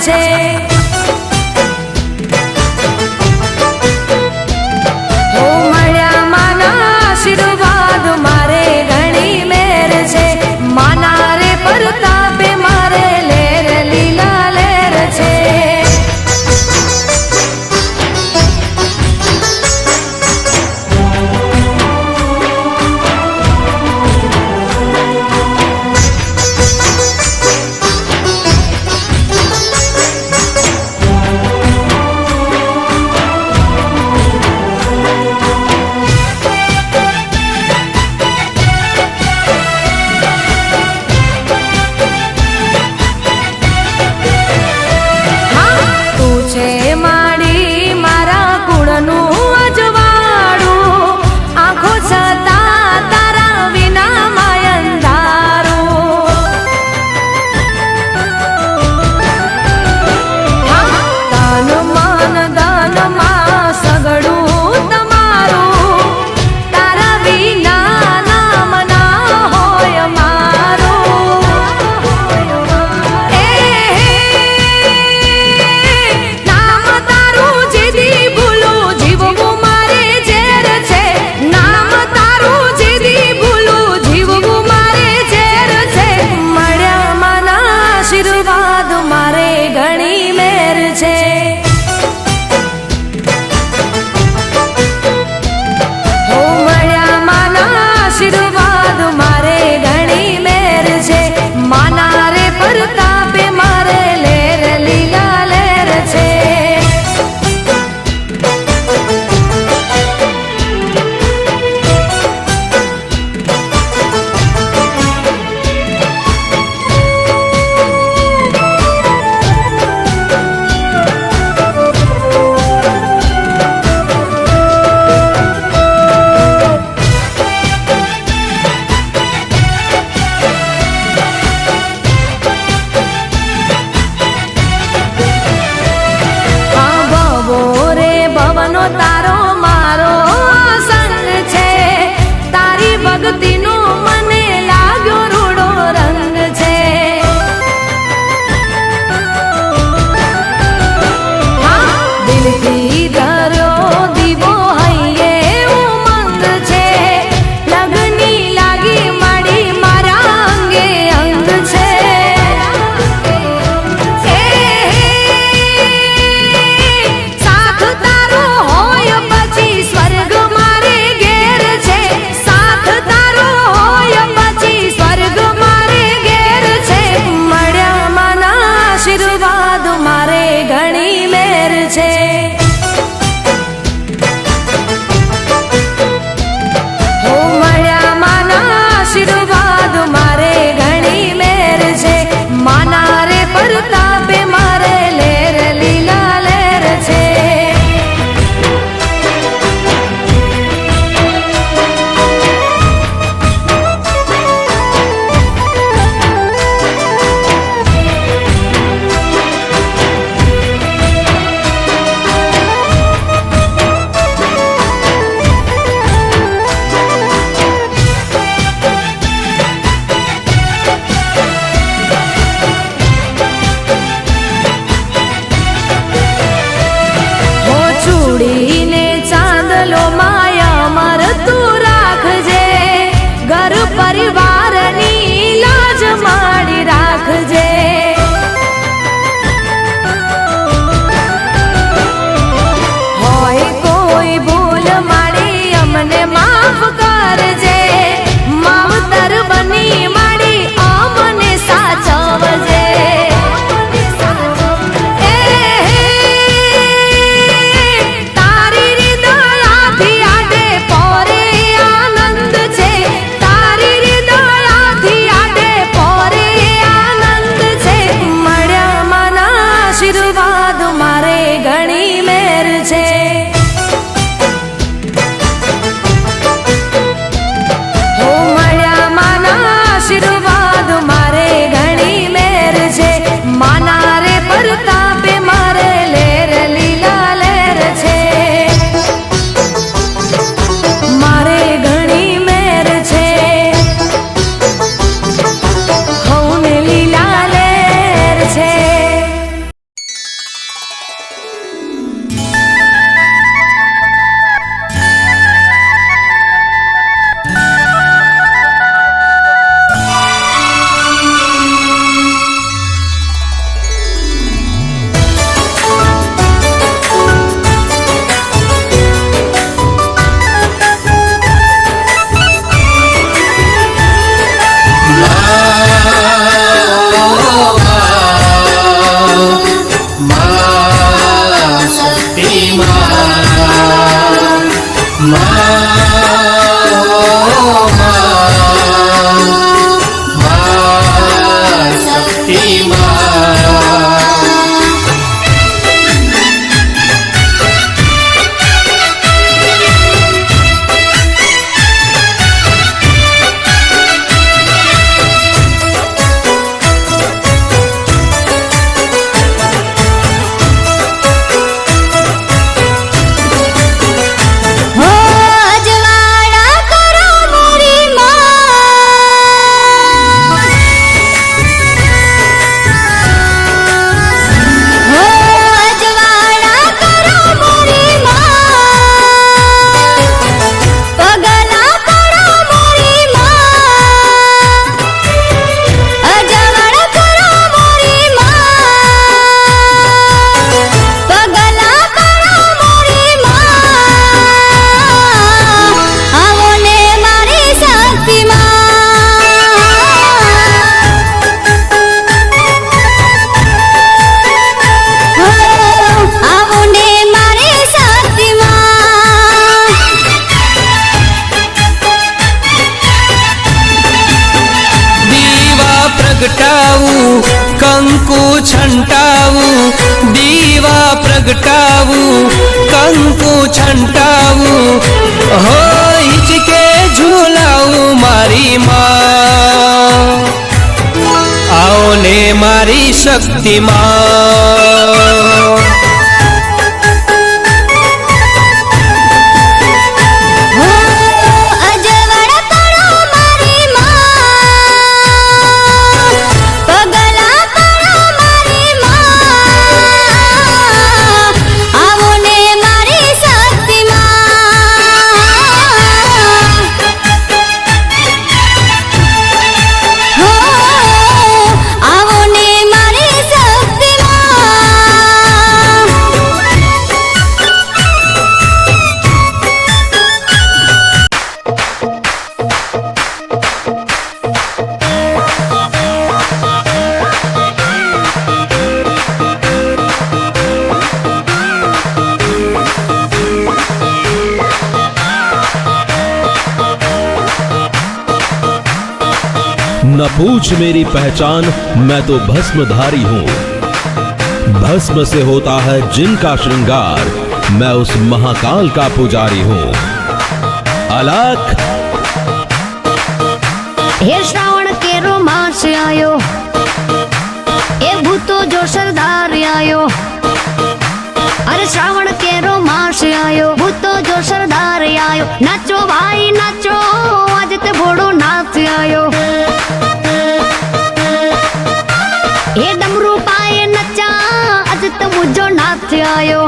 છે। હો મળ્યા માના આશીર્વાદ મારે ઘણી મેર છે। માના રે પરતાપે મારે લેર લીલા લેર છે। તારો મારો સંગ છે તારી ભક્તિનો મને લાગ્યો રૂડો રંગ છે। દિલથી ધર્યો દીવો હૈયે ઉમંગ છે લગની લાગી માડી મારા અંગે અંગ છે। ખડકાવું, કંકુ છંટાવું, હો હિચકે ઝૂલાવું મારી માં, આવો ને મારી શક્તિ માં। न पूछ मेरी पहचान, मैं तो भस्मधारी हूँ। भस्म से होता है जिनका श्रृंगार, मैं उस महाकाल का पुजारी हूँ। अलख हे श्रावण केरो मास आयो, ए भूतो जो सरदार आयो। अरे श्रावण केरो मास आयो, भूतो जो सरदार आयो। नाचो भाई नाचो, आज ते भोड़ो नाच आयो। ए डमरू पाए नचा, आज ते मुझो नाच आयो।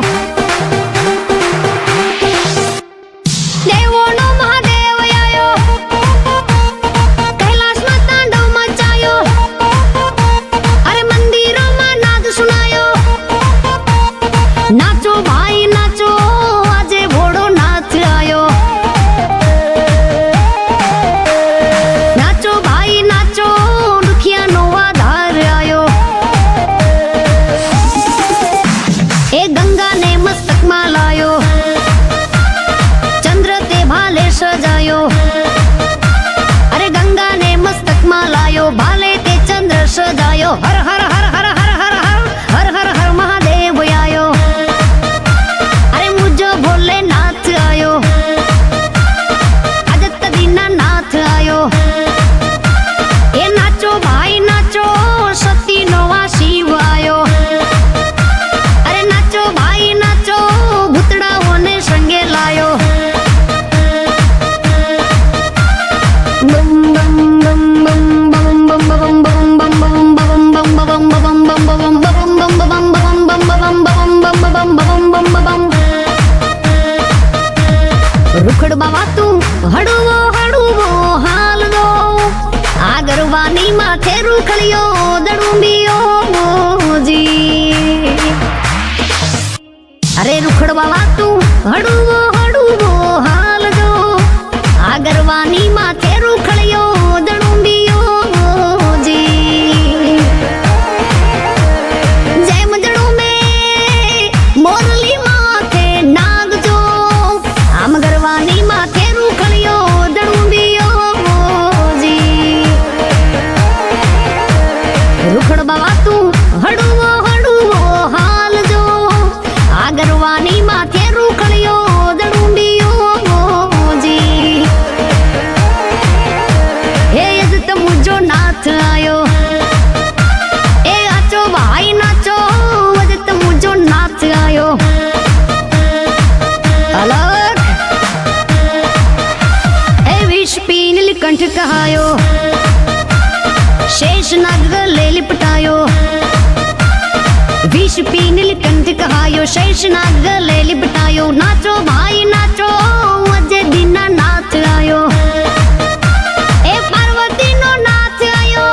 देवो नो महादेव आयो, कैलाश में तांडव मचायो। अरे मंदिरों में नाद सुनायो। नाचो भाई नाचो, आज भोड़ो नाच आयो। नाचो भाई नाचो, दुखिया नो आधार आयो। ए गंगा ने मस्तक में लायो, चंद्र ते भाले सजायो। अरे गंगा ने मस्तक में लायो, भाले ते चंद्र सजायो। हर हर हर हर हर हर हर हर हर हर महादेव आयो। अरे मुझो भोले नाथ आयो, अजत दीना नाथ आयो। ए नाचो भाई नाचो, सती नोवा शिव आयो। अरे नाचो भाई नाचो, भूतड़ाओ ने संगे लायो। बम बम बम बम बम बम बम बम बम बम बम बम बम बम बम बम बम बम। रुखड़ बाबा तू हड़ुवो हड़ुवो हाल दो, आगरवानी माथे रुखड़ियो दड़ुंबियो जी। अरे रुखड़ बाबा तू हड़ुवो हड़ुवो हाल दो, आगरवानी माथे रुखड़ियो दड़ुंबियो जी। जय मजड़ू में मोरली माथे नाग जो, आम गरवानी माथे रुखड़ियो दड़ुंबियो जी। रुखड़ बाबा तू हड़ुवो हड़ुवो हाल जो, आगरवानी माथे रुखड़ियो दड़ुंबियो जी। हे यद त मुझो नाथ आयो। ए आचो भाई नाचो, यद त मुझो नाथ आयो। अलग ए विष पी नीलकंठ कहायो, शेष नाग ले लिपटायो। विष पी नीलकंठ कहायो, शेष नाग ले लिपटायो। नाचो भाई नाचो, अजय दीना नाथ आयो। ए पार्वती नो नाथ आयो,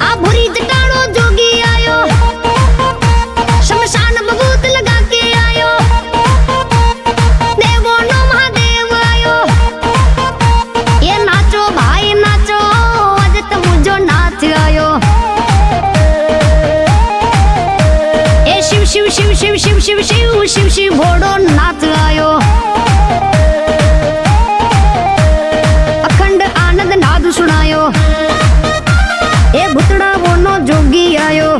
आ भूरी जटाड़ो जोगी आयो। शमशान बबूत लगा के आयो, देवो नो महादेव आयो। ये नाचो भाई नाचो, आज तो मुझो नाच आयो। ए शिव शिव शिव शिव शिव शिव शिव शिव शिव भोड़ो नाच आयो। अखंड आनंद नाद सुनायो। ए भूतड़ा बोनो जोगी आयो।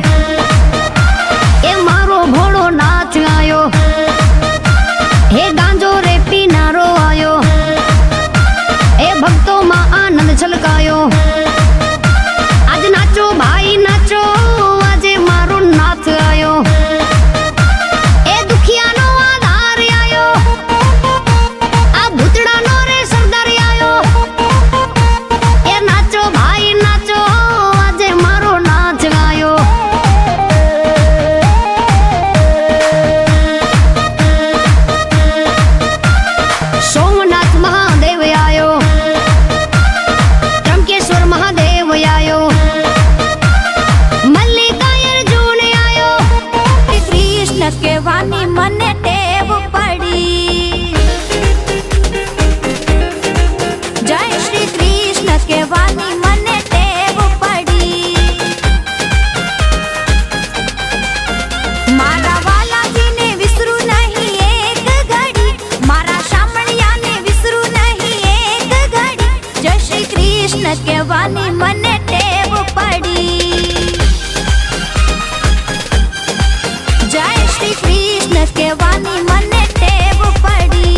ए मारो भोड़ो नाच कृष्ण कहेवानी मने टेव पड़ी। जय श्री कृष्ण कहेवानी मने टेव पड़ी। मारा वालाजी ने विसरू नहीं एक घड़ी, मारा शामणिया ने विसरू नहीं एक घड़ी। जय श्री कृष्ण कहेवानी मने टेव पड़ी। जय श्री कृष्ण कहेवानी मने टेव पड़ी।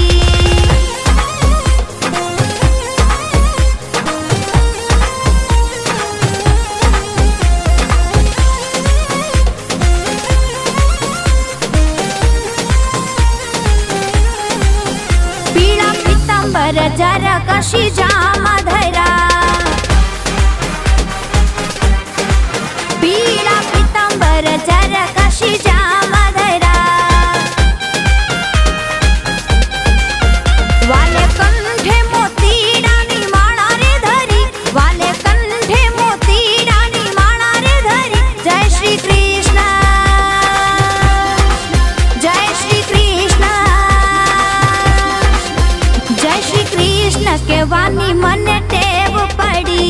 पीला पीतांबर जरा कशी जामा धरा। पीला पीतांबर जरा कशी जामा धरा। वाले कंठे मोतीडानी माळा रे धरी। वाले कंठे मोतीडानी माळा रे धरी। जय श्री कृष्ण जय श्री कृष्ण जय श्री कृष्ण कहेवानी मने टेव पड़ी।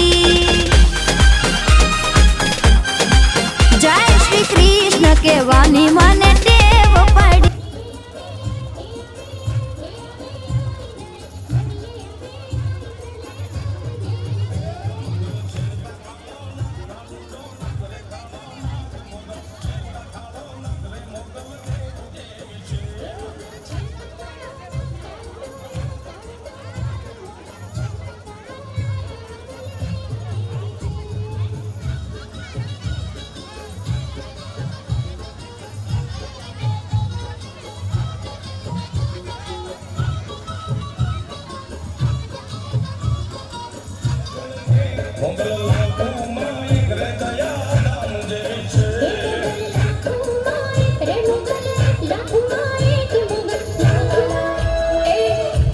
जय श्री कृष्ण कहेवानी मने टेव पड़ी।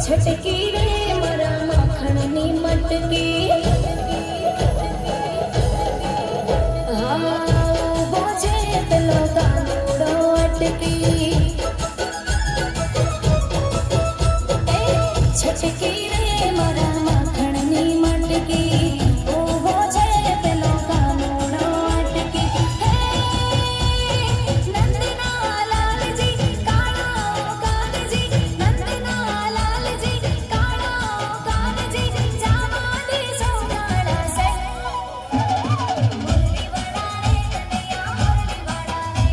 छटकी रे मरा मखणनी मटकी। हाँ बोझे तलो कानूड़ो अटकी। छटकी रे मरा मखणनी मटकी। ओ बोझे तलो कानूड़ो अटकी। नंदना लाल जी काला कान जी। नंदना लाल जी काला कान जी। जामानी सोनाड़ा से मुरली बड़ा रे कन्हैया मुरली बड़ा रे।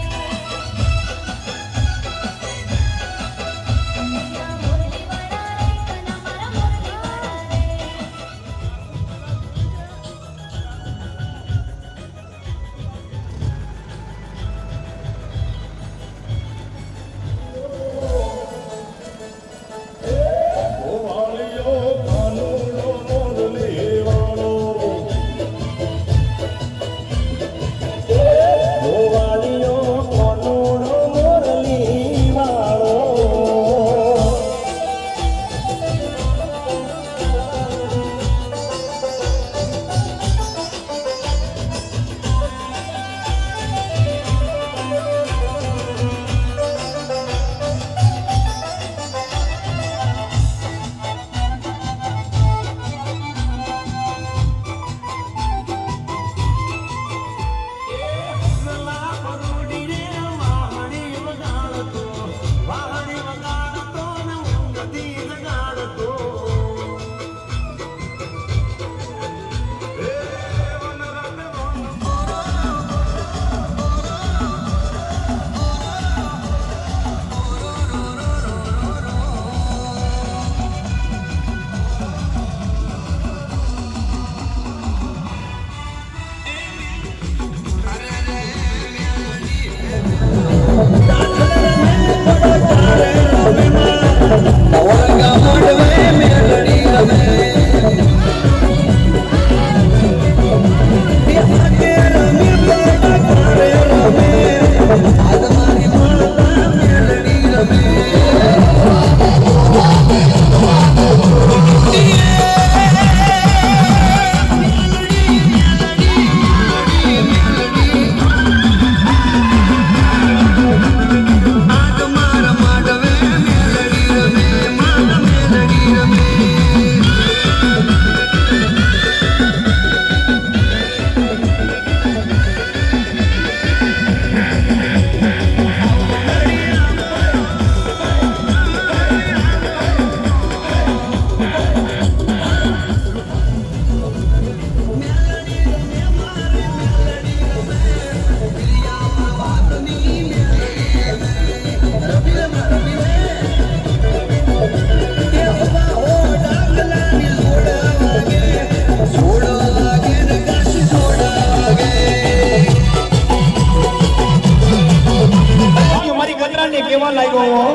જાઓ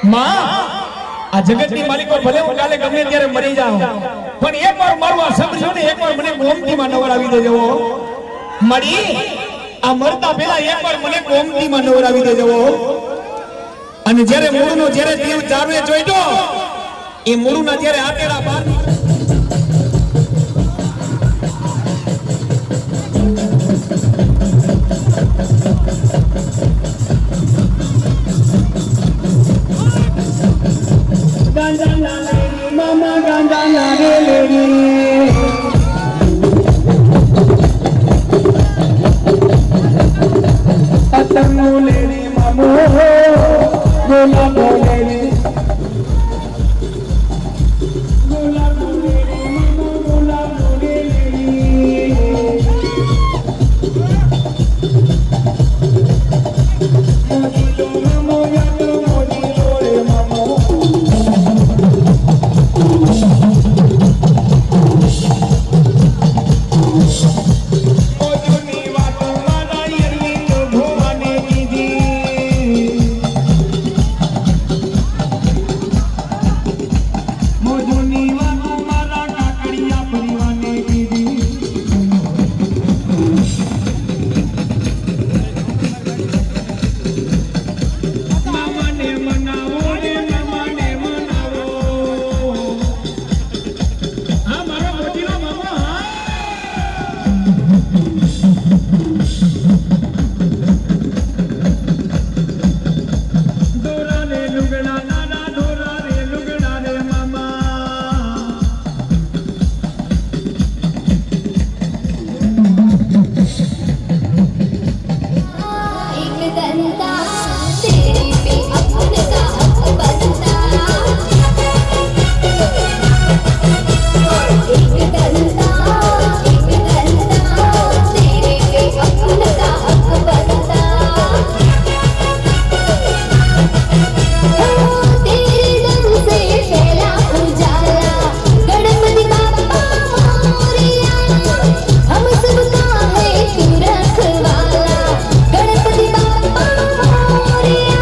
માં આ જગતની માલિકો ભલે હું કાલે ગમે ત્યારે મરી જાઉં પણ એકવાર મારું આ સમજો ને એકવાર મને ગોમતીમાં નવરાવી દેજો મળી આ મરતા પહેલા એકવાર મને ગોમતીમાં નવરાવી દેજો અને જ્યારે મૂળનો જ્યારે દીવ ચારવે જોઈજો એ મૂળના જ્યારે આતેડા બાર ગાંજા ના લેડી મામા ગાંજા ના રે લેડી અતંગો લેડી મામો ગોલા બોલેડી ગોલા બોલેડી મામો ગોલા બોલેડી મોજી લો મામો યાદ મોજી લો રે મામો મોજુની વાતો મારા યરની તો ભોવાને દીધી મોજુની વાતો મારા કાકડિયા પરિવાને દીધી મામાને મનાવો રે મામાને મનાવો હા મારો મોટીનો મામો હા દોરા રે લુગડા નાના દોરા રે લુગડા રે મામા एक दंता तेरे पे अपने का हक बनता एक दंता तेरे पे अपने का हक बनता तेरे दम से फैला उजाला गणपति बाप्पा मोरया हम सबका है तू रखवाला गणपति बाप्पा मोरया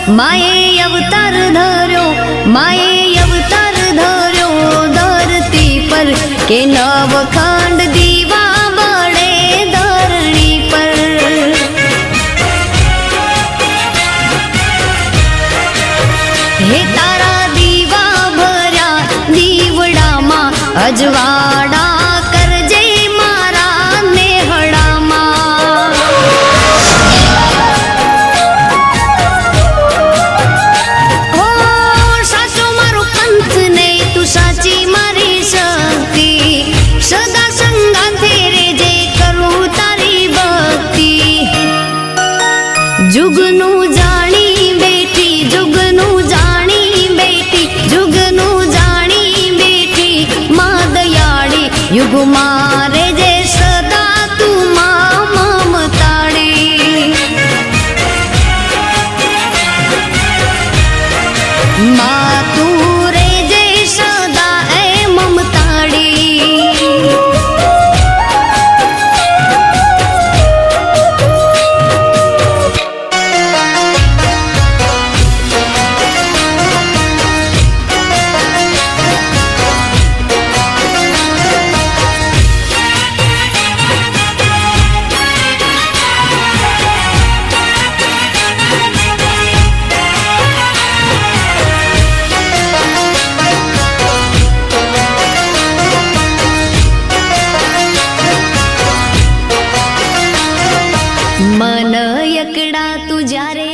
માએ અવતાર ધર્યો, માએ અવતાર ધર્યો ધરતી પર કે નવખંડ દીવા બળે ધરણી પર. હે તારા દીવા ભર્યા દીવડામાં અજવાળા કરજે મારા નેહડામાં. હો સાચો મારો પંથ ને તું સાચી મારી શક્તિ, સદા સંગાથે રેજે કરું તારી ભક્તિ. જુગનું જાણી બેઠી, જુગનું જાણી બેઠી, જુગનું જાણી બેઠી માં દયાળી. યુગ મારે જે સદા તું માં મમતાળી. માં તું રે જે સદા એ મમતાળી. મન એકડા તું જ્યારે